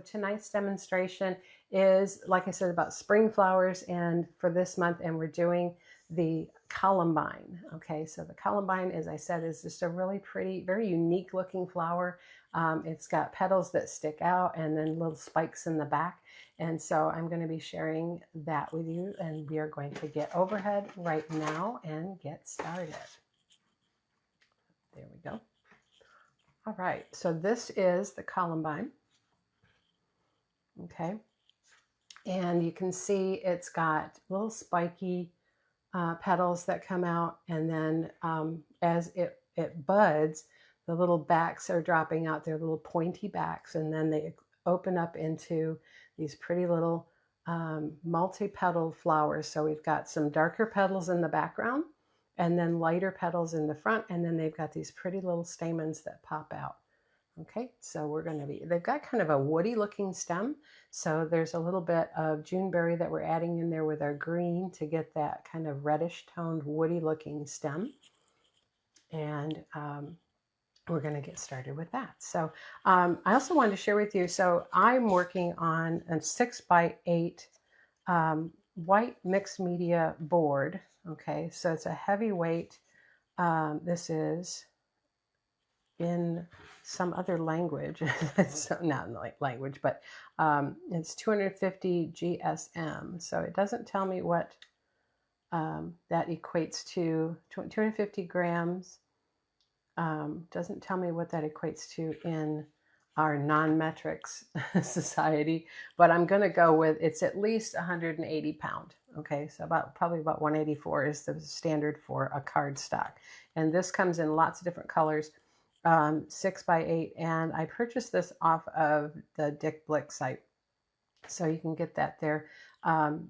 tonight's demonstration is, like I said, about spring flowers, and for this month, and we're doing the Columbine. Okay, so the Columbine, as I said, is just a really pretty, very unique looking flower. It's got petals that stick out and then little spikes in the back. And so I'm going to be sharing that with you, and we are going to get overhead right now and get started. There we go. All right, so this is the Columbine. Okay, and you can see it's got little spiky petals that come out, and then as it buds, the little backs are dropping out. They're little pointy backs, and then they open up into these pretty little multi-petaled flowers. So we've got some darker petals in the background, and then lighter petals in the front, and then they've got these pretty little stamens that pop out. Okay, so they've got kind of a woody looking stem. So there's a little bit of Juneberry that we're adding in there with our green to get that kind of reddish toned woody looking stem. And we're going to get started with that. So I also wanted to share with you, so I'm working on a 6x8 white mixed media board. Okay, so it's a heavyweight. This is in some other language. It's not like language, but it's 250 GSM. So it doesn't tell me what that equates to. 250 grams. Doesn't tell me what that equates to in our non-metrics society, but I'm going to go with it's at least 180 pound. Okay, so probably about 184 is the standard for a cardstock. And this comes in lots of different colors. 6x8, and I purchased this off of the Dick Blick site, so you can get that there.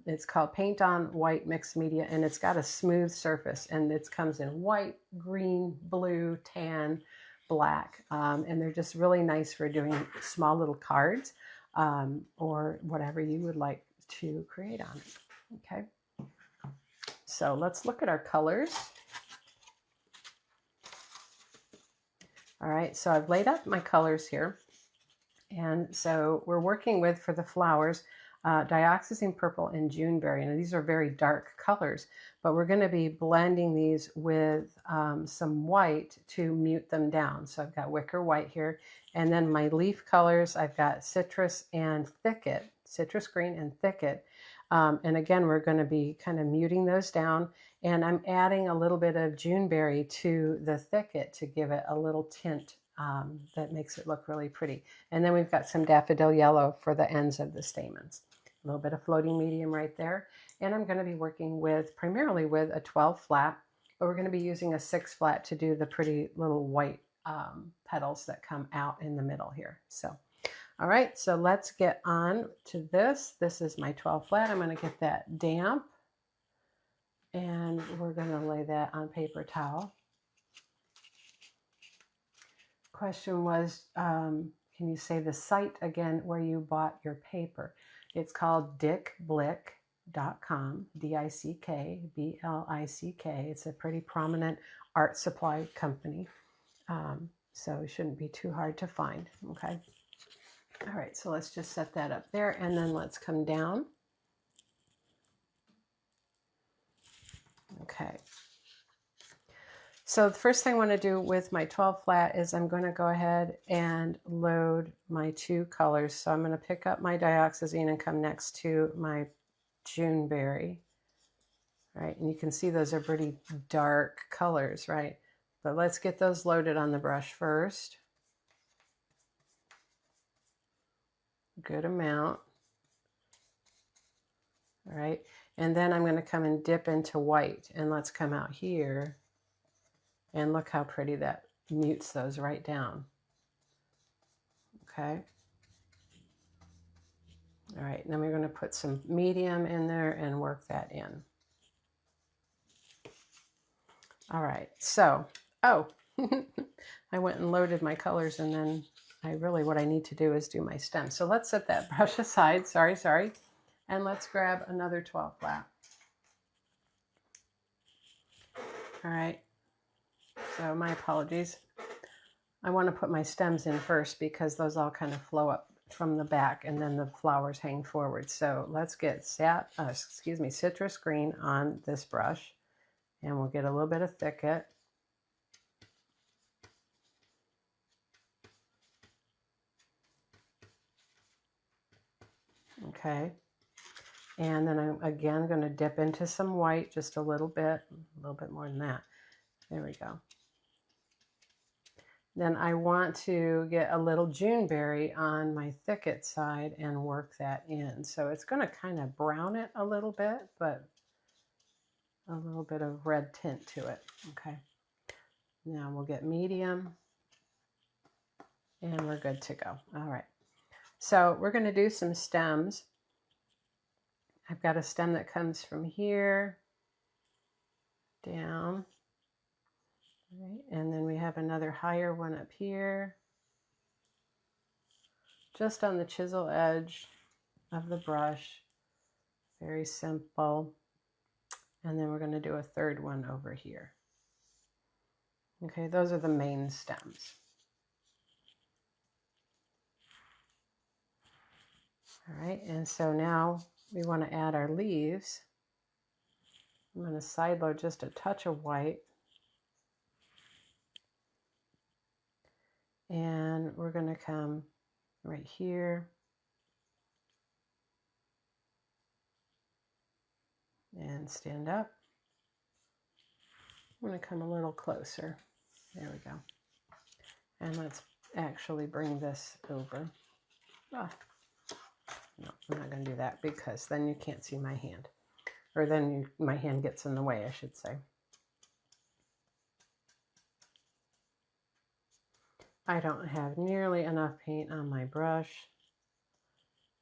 It's called Paint on White Mixed Media, and it's got a smooth surface, and it comes in white, green, blue, tan, black, and they're just really nice for doing small little cards or whatever you would like to create on it. Okay, so let's look at our colors. All right, so I've laid out my colors here. And so we're working with, for the flowers, dioxazine purple and Juneberry. And these are very dark colors, but we're going to be blending these with some white to mute them down. So I've got wicker white here. And then my leaf colors, I've got citrus and thicket, citrus green and thicket. And again, we're going to be kind of muting those down. And I'm adding a little bit of Juneberry to the thicket to give it a little tint that makes it look really pretty. And then we've got some daffodil yellow for the ends of the stamens. A little bit of floating medium right there. And I'm going to be working with primarily with a 12 flat, but we're going to be using a 6 flat to do the pretty little white petals that come out in the middle here. So, all right, so let's get on to this. This is my 12 flat. I'm going to get that damp, and we're going to lay that on paper towel. Question was, can you say the site again where you bought your paper? It's called dickblick.com, D-I-C-K-B-L-I-C-K. It's a pretty prominent art supply company, so it shouldn't be too hard to find, okay? All right, so let's just set that up there, and then let's come down. Okay. So the first thing I want to do with my 12 flat is I'm going to go ahead and load my 2 colors. So I'm going to pick up my dioxazine and come next to my Juneberry. Right, and you can see those are pretty dark colors, right? But let's get those loaded on the brush first. Good amount. All right, and then I'm going to come and dip into white, and let's come out here. And look how pretty that mutes those right down. Okay. All right, and then we're going to put some medium in there and work that in. All right, so, I went and loaded my colors, and then what I need to do is do my stem. So let's set that brush aside, sorry, and let's grab another 12 flat. All right. So my apologies. I want to put my stems in first because those all kind of flow up from the back, and then the flowers hang forward. So let's get citrus green on this brush, and we'll get a little bit of thicket. Okay, and then I'm again going to dip into some white just a little bit more than that. There we go. Then I want to get a little Juneberry on my thicket side and work that in. So it's going to kind of brown it a little bit, but a little bit of red tint to it. Okay. Now we'll get medium and we're good to go. All right. So we're going to do some stems. I've got a stem that comes from here down. Right, and then we have another higher one up here, just on the chisel edge of the brush. Very simple. And then we're going to do a third one over here. Okay, those are the main stems. All right, and so now we want to add our leaves. I'm going to side load just a touch of white. And we're going to come right here and stand up. I'm going to come a little closer. There we go. And let's actually bring this over. No, I'm not going to do that because then you can't see my hand. Or then my hand gets in the way, I should say. I don't have nearly enough paint on my brush,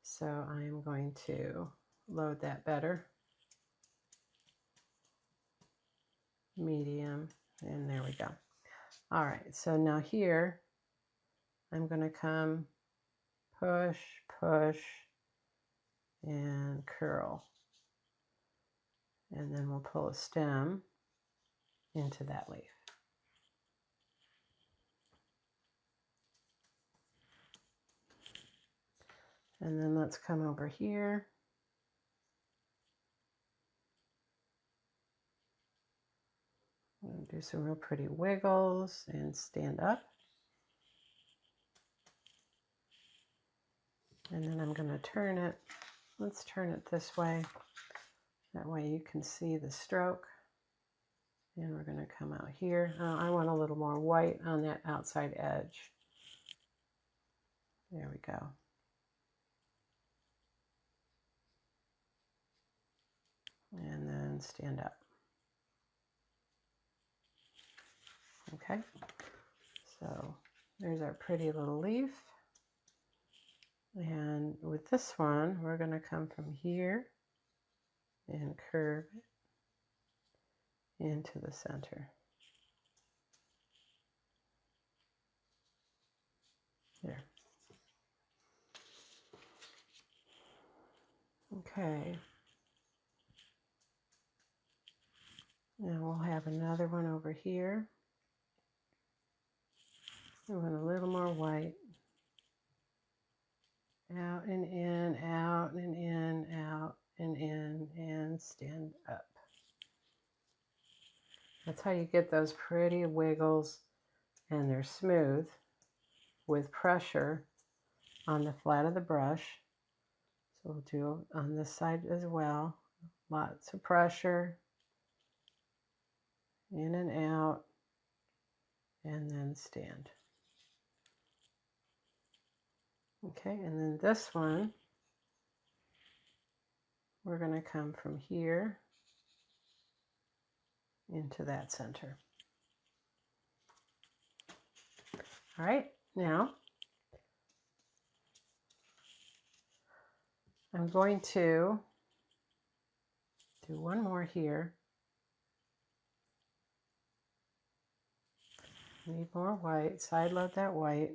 so I'm going to load that better. Medium, and there we go. All right, so now here, I'm going to come push, push, and curl. And then we'll pull a stem into that leaf. And then let's come over here. Do some real pretty wiggles and stand up. And then I'm going to turn it. Let's turn it this way. That way you can see the stroke. And we're going to come out here. I want a little more white on that outside edge. There we go. And then stand up. Okay, so there's our pretty little leaf. And with this one, we're going to come from here and curve it into the center. There. Okay. Now we'll have another one over here. I want a little more white. Out and in, out and in, out and in, and stand up. That's how you get those pretty wiggles, and they're smooth with pressure on the flat of the brush. So we'll do on this side as well. Lots of pressure, in and out, and then stand. Okay, and then this one, we're going to come from here into that center. All right, now I'm going to do one more here. Need more white, side load that white.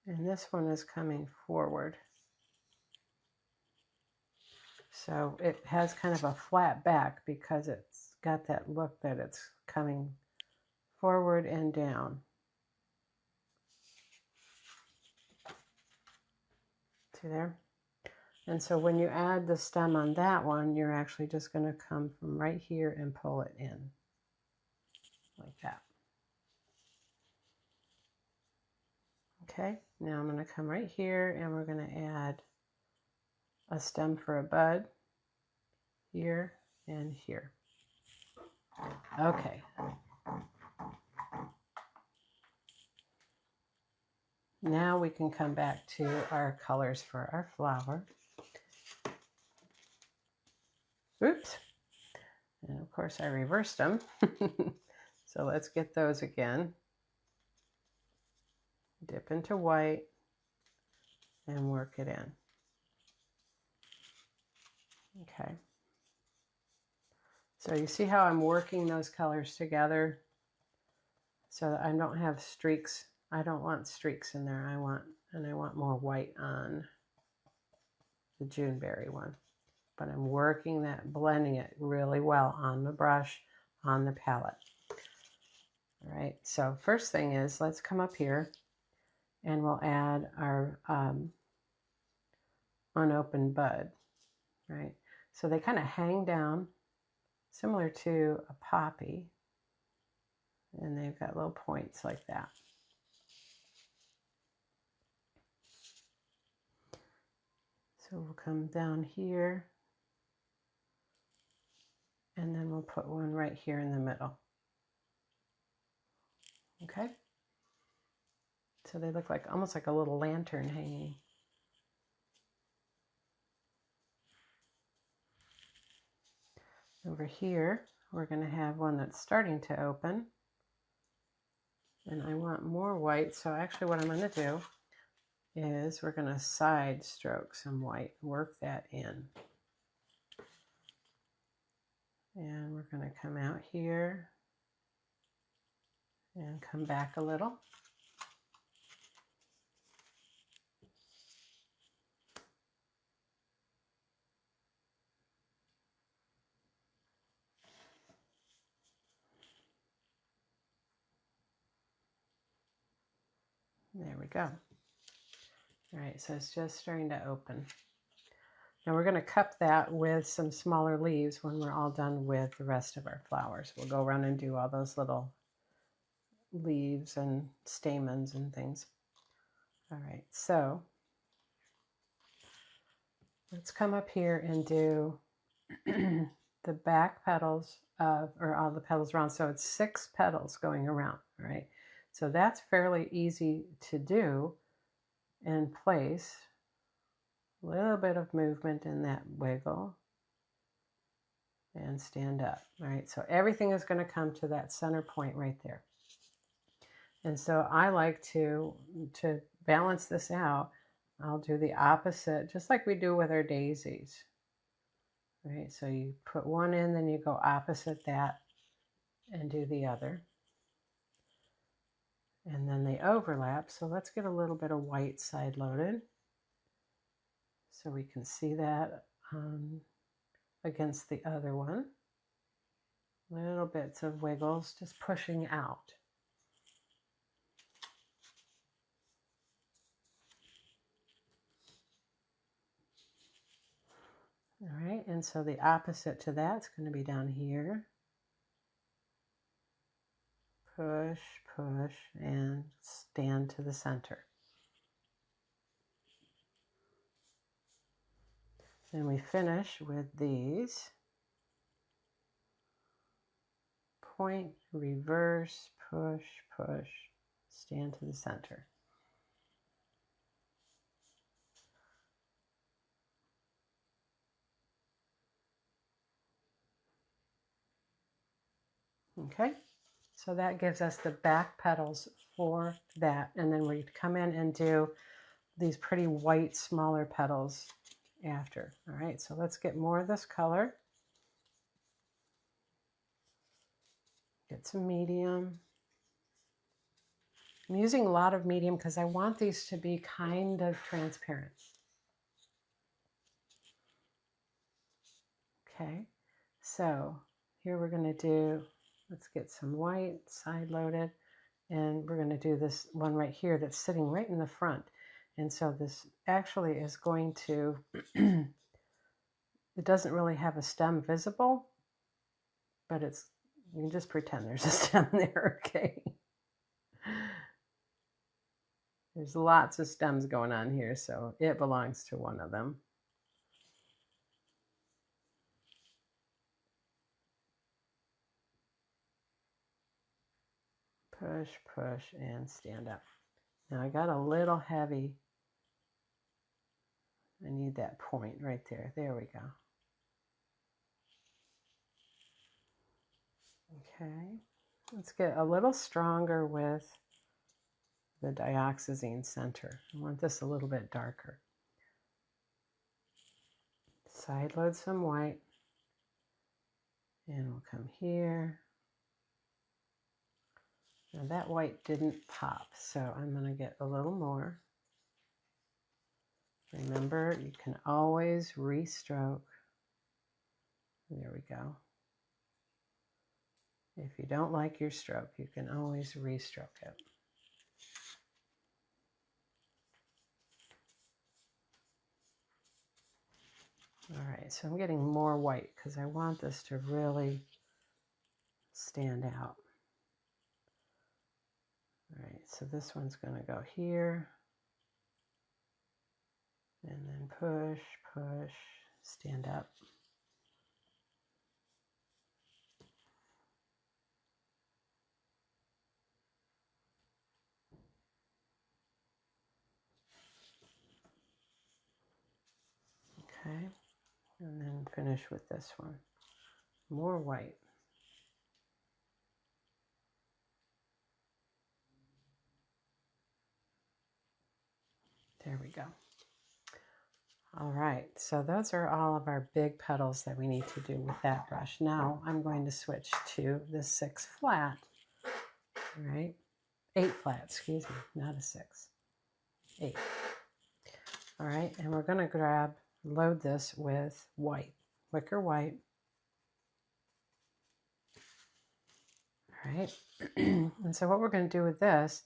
And this one is coming forward. So it has kind of a flat back because it's got that look that it's coming forward and down. See there? And so when you add the stem on that one, you're actually just going to come from right here and pull it in like that. Okay, now I'm going to come right here and we're going to add a stem for a bud here and here. Okay. Now we can come back to our colors for our flower. Oops. And of course I reversed them. So let's get those again. Dip into white and work it in. Okay. So you see how I'm working those colors together so that I don't have streaks. I don't want streaks in there. I want more white on the Juneberry one. But I'm working that, blending it really well on the brush, on the palette. All right, so first thing is, let's come up here and we'll add our unopened bud, right? So they kind of hang down, similar to a poppy, and they've got little points like that. So we'll come down here, and then we'll put one right here in the middle. Okay? So they look like almost like a little lantern hanging. Over here, we're going to have one that's starting to open. And I want more white, so actually what I'm going to do is we're going to side stroke some white, work that in. And we're going to come out here and come back a little. There we go. All right, so it's just starting to open. Now we're going to cup that with some smaller leaves when we're all done with the rest of our flowers. We'll go around and do all those little leaves and stamens and things. All right, so let's come up here and do the back petals of, or all the petals around. So it's 6 petals going around, right? So that's fairly easy to do and place. A little bit of movement in that wiggle and stand up. All right, so everything is going to come to that center point right there. And so I like to balance this out, I'll do the opposite, just like we do with our daisies. Right, so you put one in, then you go opposite that and do the other. And then they overlap. So let's get a little bit of white side loaded so we can see that against the other one. Little bits of wiggles, just pushing out. All right, and so the opposite to that's going to be down here. Push, push, and stand to the center. Then we finish with these. Point, reverse, push, push, stand to the center. Okay, so that gives us the back petals for that. And then we come in and do these pretty white, smaller petals after. All right, so let's get more of this color. Get some medium. I'm using a lot of medium because I want these to be kind of transparent. Okay, so here we're going to do, let's get some white side loaded, and we're going to do this one right here that's sitting right in the front. And so this actually is going to, it doesn't really have a stem visible, but it's, you can just pretend there's a stem there, okay? There's lots of stems going on here, so it belongs to one of them. Push, push, and stand up. Now I got a little heavy. I need that point right there. There we go. Okay, let's get a little stronger with the dioxazine center. I want this a little bit darker. Side load some white, and we'll come here. Now that white didn't pop, so I'm going to get a little more. Remember, you can always restroke. There we go. If you don't like your stroke, you can always restroke it. All right, so I'm getting more white because I want this to really stand out. All right, so this one's going to go here. And then push, push, stand up. Okay, and then finish with this one. More white. There we go. All right, so those are all of our big petals that we need to do with that brush. Now I'm going to switch to the 6 flat, all right? 8 flat, excuse me, not a 6, 8. All right, and we're going to load this with white, wicker white. All right, and so what we're going to do with this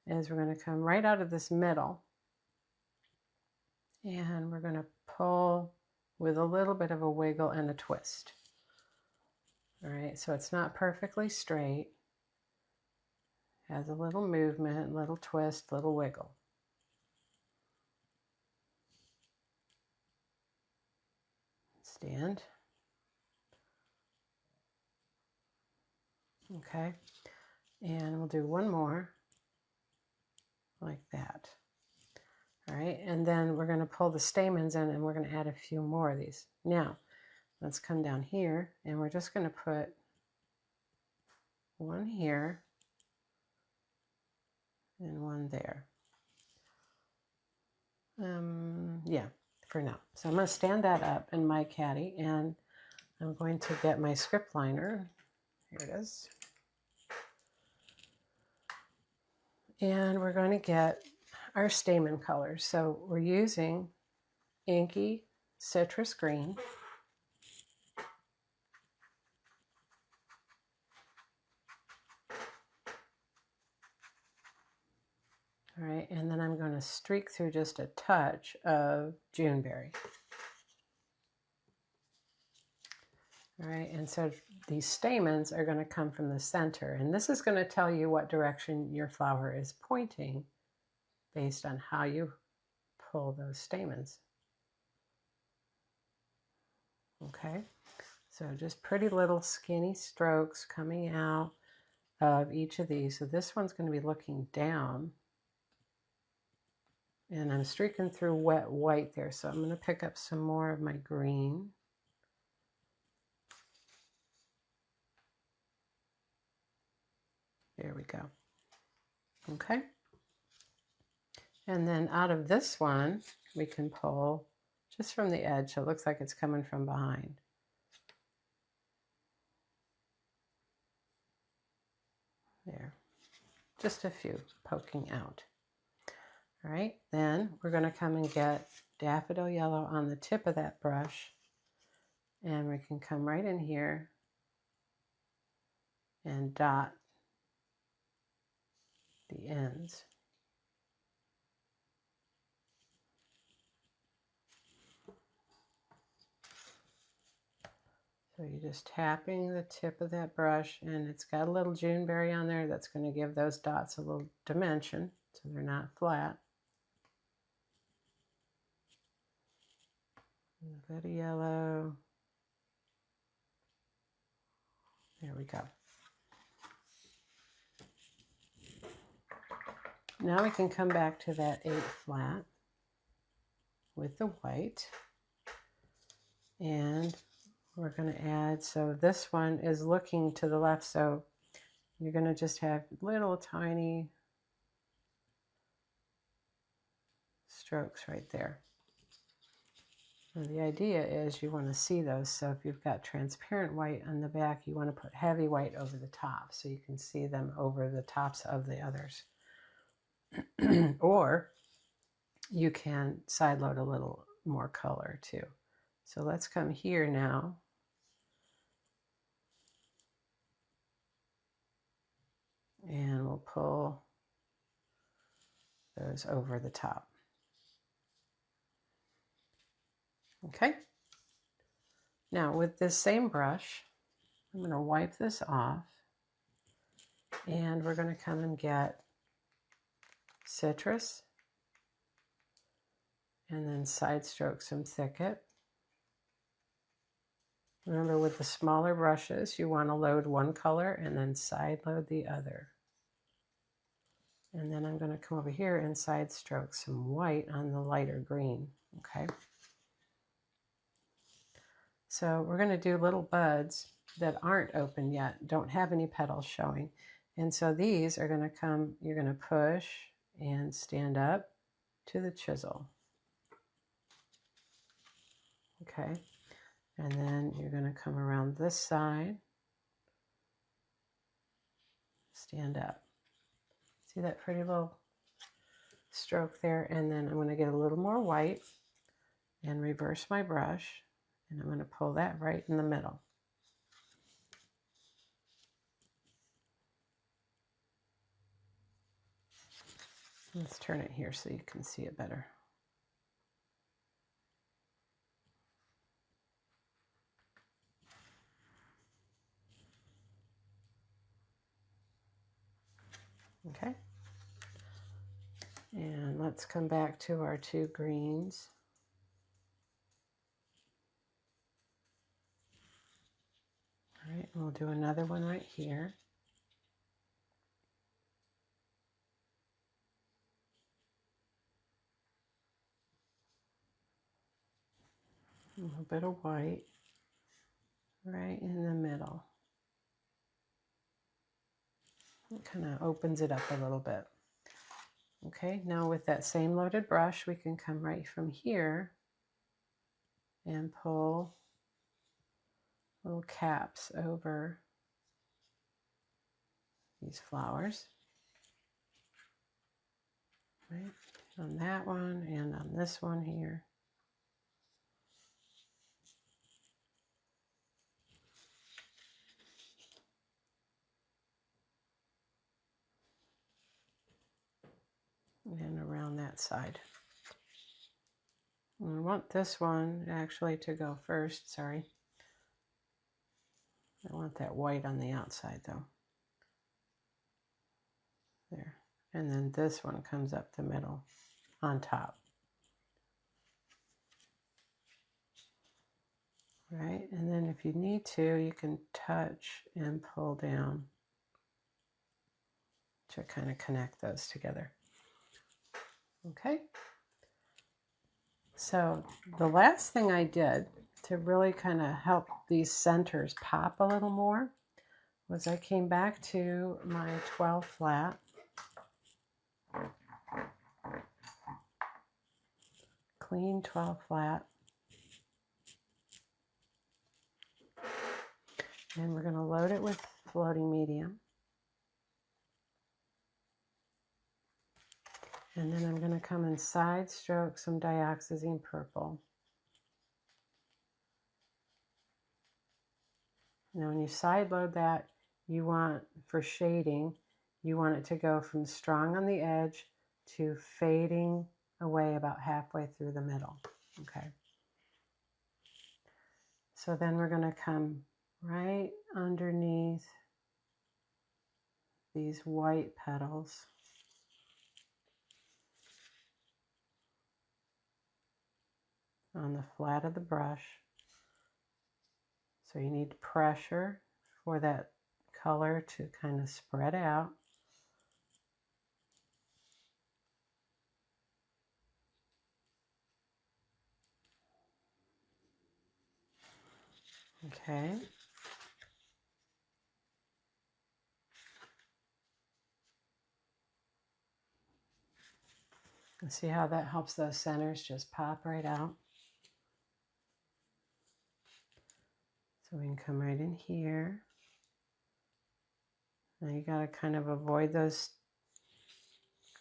is we're going to come right out of this middle, and we're going to pull with a little bit of a wiggle and a twist. All right, so it's not perfectly straight. Has a little movement, little twist, little wiggle. Stand. Okay, and we'll do one more like that. All right, and then we're going to pull the stamens in and we're going to add a few more of these. Now, let's come down here and we're just going to put one here and one there. Yeah, for now. So I'm going to stand that up in my caddy and I'm going to get my script liner. Here it is. And we're going to get our stamen colors. So we're using Inky Citrus Green. All right, and then I'm going to streak through just a touch of Juneberry. All right, and so these stamens are going to come from the center, and this is going to tell you what direction your flower is pointing based on how you pull those stamens. Okay, so just pretty little skinny strokes coming out of each of these. So this one's going to be looking down. And I'm streaking through wet white there, so I'm going to pick up some more of my green. There we go. Okay. And then out of this one, we can pull just from the edge, so it looks like it's coming from behind. There. Just a few poking out. All right, then we're going to come and get daffodil yellow on the tip of that brush, and we can come right in here and dot the ends. So you're just tapping the tip of that brush, and it's got a little Juneberry on there that's going to give those dots a little dimension so they're not flat. A bit of yellow. There we go. Now we can come back to that 8 flat with the white, and we're going to add, so this one is looking to the left, so you're going to just have little tiny strokes right there. And the idea is you want to see those, so if you've got transparent white on the back, you want to put heavy white over the top so you can see them over the tops of the others. Or you can side load a little more color too. So let's come here now. And we'll pull those over the top. Okay. Now with this same brush, I'm going to wipe this off, and we're going to come and get Citrus, and then side stroke some Thicket. Remember, with the smaller brushes, you want to load one color and then side load the other. And then I'm going to come over here and side stroke some white on the lighter green. Okay. So we're going to do little buds that aren't open yet, don't have any petals showing. And so these are going to come, you're going to push and stand up to the chisel. Okay. And then you're going to come around this side, stand up. See that pretty little stroke there? And then I'm going to get a little more white and reverse my brush, and I'm going to pull that right in the middle. Let's turn it here so you can see it better. Okay. And let's come back to our 2 greens. All right, and we'll do another one right here. A little bit of white right in the middle. It kind of opens it up a little bit. Okay, now with that same loaded brush, we can come right from here and pull little caps over these flowers. Right, on that one and on this one here. And around that side. And I want this one actually to go first, sorry. I want that white on the outside though. There. And then this one comes up the middle on top. Right, and then if you need to, you can touch and pull down to kind of connect those together. Okay, so the last thing I did to really kind of help these centers pop a little more was I came back to my 12 flat, clean 12 flat, and we're going to load it with floating medium. And then I'm going to come and side stroke some dioxazine purple. Now when you side load that, you want, for shading, you want it to go from strong on the edge to fading away about halfway through the middle. Okay. So then we're going to come right underneath these white petals. On the flat of the brush. So you need pressure for that color to kind of spread out. Okay. And see how that helps those centers just pop right out. So we can come right in here. Now you got to kind of avoid those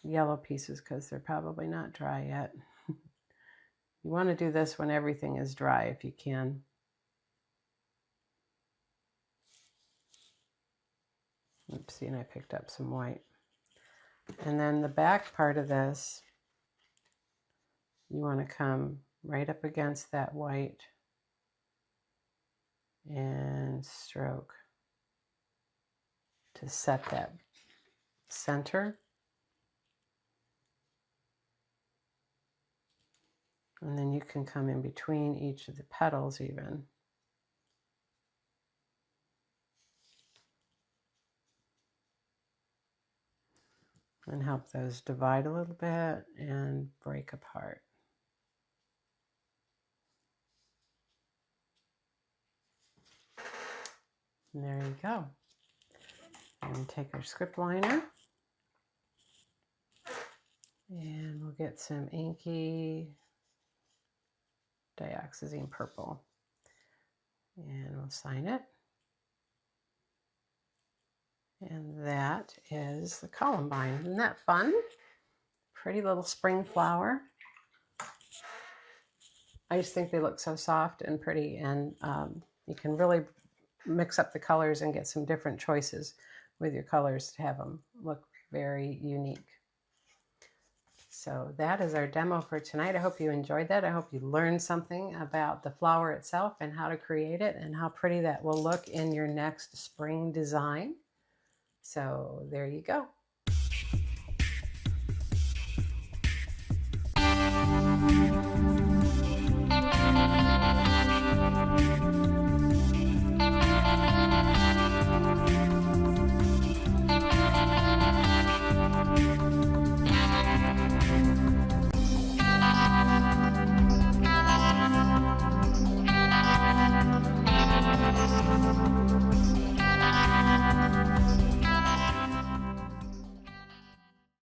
yellow pieces because they're probably not dry yet. You want to do this when everything is dry if you can. Oopsie, and I picked up some white. And then the back part of this, you want to come right up against that white and stroke to set that center. And then you can come in between each of the petals even. And help those divide a little bit and break apart. And there you go. And take our script liner. And we'll get some inky dioxazine purple. And we'll sign it. And that is the Columbine. Isn't that fun? Pretty little spring flower. I just think they look so soft and pretty, and you can really mix up the colors and get some different choices with your colors to have them look very unique. So that is our demo for tonight. I hope you enjoyed that. I hope you learned something about the flower itself and how to create it and how pretty that will look in your next spring design. So there you go.